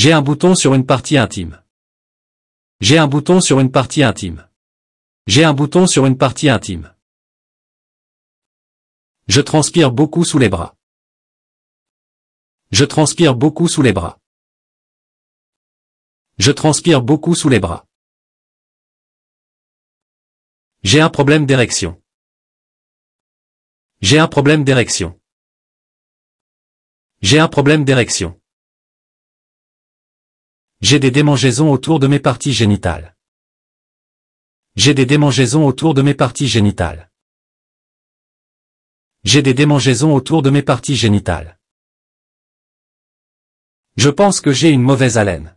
J'ai un bouton sur une partie intime. J'ai un bouton sur une partie intime. J'ai un bouton sur une partie intime. Je transpire beaucoup sous les bras. Je transpire beaucoup sous les bras. Je transpire beaucoup sous les bras. J'ai un problème d'érection. J'ai un problème d'érection. J'ai un problème d'érection. J'ai des démangeaisons autour de mes parties génitales. J'ai des démangeaisons autour de mes parties génitales. J'ai des démangeaisons autour de mes parties génitales. Je pense que j'ai une mauvaise haleine.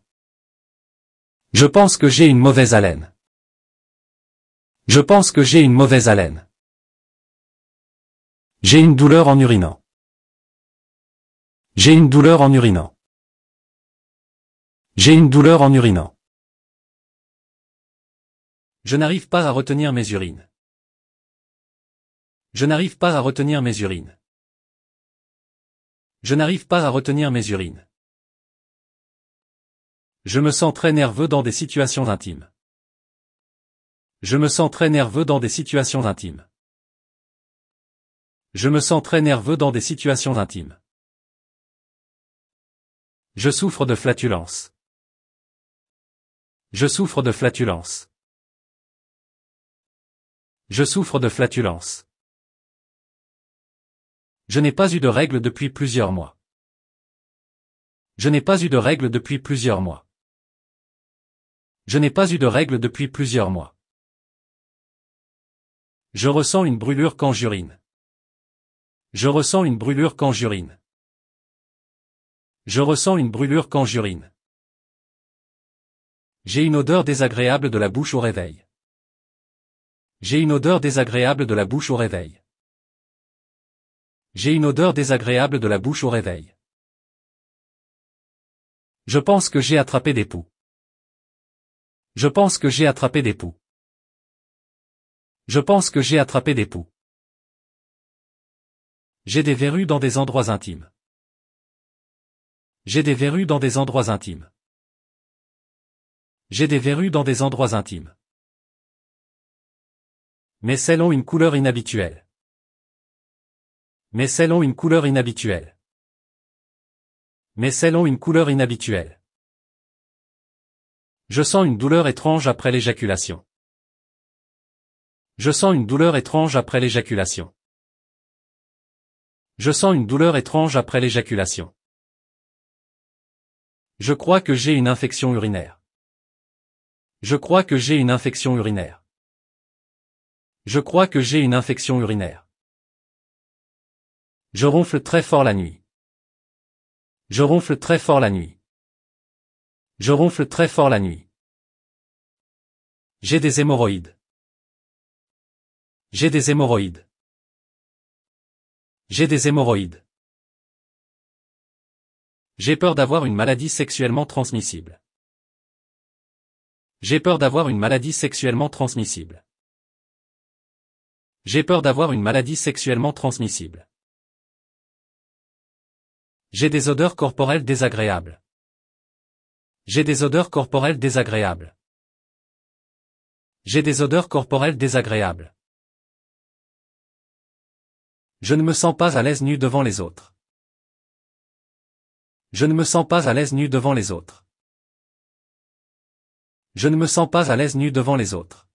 Je pense que j'ai une mauvaise haleine. Je pense que j'ai une mauvaise haleine. J'ai une douleur en urinant. J'ai une douleur en urinant. J'ai une douleur en urinant. Je n'arrive pas à retenir mes urines. Je n'arrive pas à retenir mes urines. Je n'arrive pas à retenir mes urines. Je me sens très nerveux dans des situations intimes. Je me sens très nerveux dans des situations intimes. Je me sens très nerveux dans des situations intimes. Je souffre de flatulence. Je souffre de flatulence. Je souffre de flatulence. Je n'ai pas eu de règles depuis plusieurs mois. Je n'ai pas eu de règles depuis plusieurs mois. Je n'ai pas eu de règles depuis plusieurs mois. Je ressens une brûlure quand j'urine. Je ressens une brûlure quand j'urine. Je ressens une brûlure quand j'urine. J'ai une odeur désagréable de la bouche au réveil. J'ai une odeur désagréable de la bouche au réveil. J'ai une odeur désagréable de la bouche au réveil. Je pense que j'ai attrapé des poux. Je pense que j'ai attrapé des poux. Je pense que j'ai attrapé des poux. J'ai des verrues dans des endroits intimes. J'ai des verrues dans des endroits intimes. J'ai des verrues dans des endroits intimes. Mes selles ont une couleur inhabituelle. Mes selles ont une couleur inhabituelle. Mes selles ont une couleur inhabituelle. Je sens une douleur étrange après l'éjaculation. Je sens une douleur étrange après l'éjaculation. Je sens une douleur étrange après l'éjaculation. Je crois que j'ai une infection urinaire. Je crois que j'ai une infection urinaire. Je crois que j'ai une infection urinaire. Je ronfle très fort la nuit. Je ronfle très fort la nuit. Je ronfle très fort la nuit. J'ai des hémorroïdes. J'ai des hémorroïdes. J'ai des hémorroïdes. J'ai peur d'avoir une maladie sexuellement transmissible. J'ai peur d'avoir une maladie sexuellement transmissible. J'ai peur d'avoir une maladie sexuellement transmissible. J'ai des odeurs corporelles désagréables. J'ai des odeurs corporelles désagréables. J'ai des odeurs corporelles désagréables. Je ne me sens pas à l'aise nu devant les autres. Je ne me sens pas à l'aise nu devant les autres. Je ne me sens pas à l'aise nu devant les autres.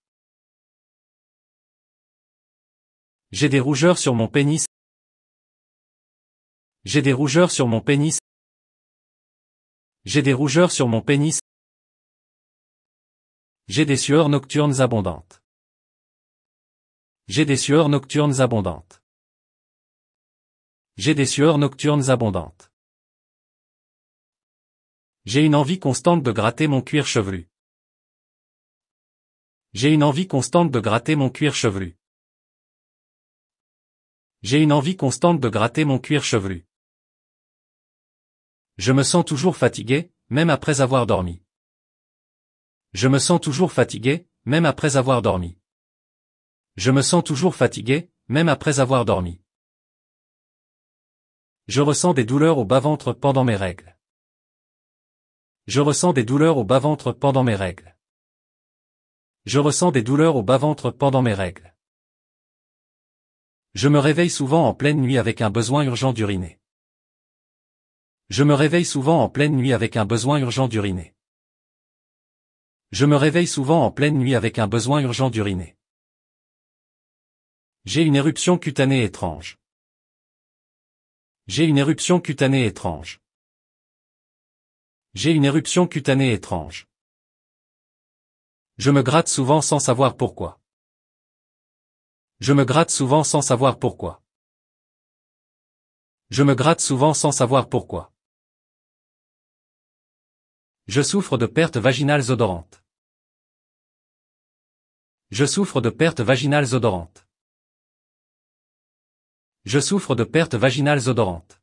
J'ai des rougeurs sur mon pénis. J'ai des rougeurs sur mon pénis. J'ai des rougeurs sur mon pénis. J'ai des sueurs nocturnes abondantes. J'ai des sueurs nocturnes abondantes. J'ai des sueurs nocturnes abondantes. J'ai une envie constante de gratter mon cuir chevelu. J'ai une envie constante de gratter mon cuir chevelu. J'ai une envie constante de gratter mon cuir chevelu. Je me sens toujours fatigué, même après avoir dormi. Je me sens toujours fatigué, même après avoir dormi. Je me sens toujours fatigué, même après avoir dormi. Je ressens des douleurs au bas-ventre pendant mes règles. Je ressens des douleurs au bas-ventre pendant mes règles. Je ressens des douleurs au bas-ventre pendant mes règles. Je me réveille souvent en pleine nuit avec un besoin urgent d'uriner. Je me réveille souvent en pleine nuit avec un besoin urgent d'uriner. Je me réveille souvent en pleine nuit avec un besoin urgent d'uriner. J'ai une éruption cutanée étrange. J'ai une éruption cutanée étrange. J'ai une éruption cutanée étrange. Je me gratte souvent sans savoir pourquoi. Je me gratte souvent sans savoir pourquoi. Je me gratte souvent sans savoir pourquoi. Je souffre de pertes vaginales odorantes. Je souffre de pertes vaginales odorantes. Je souffre de pertes vaginales odorantes.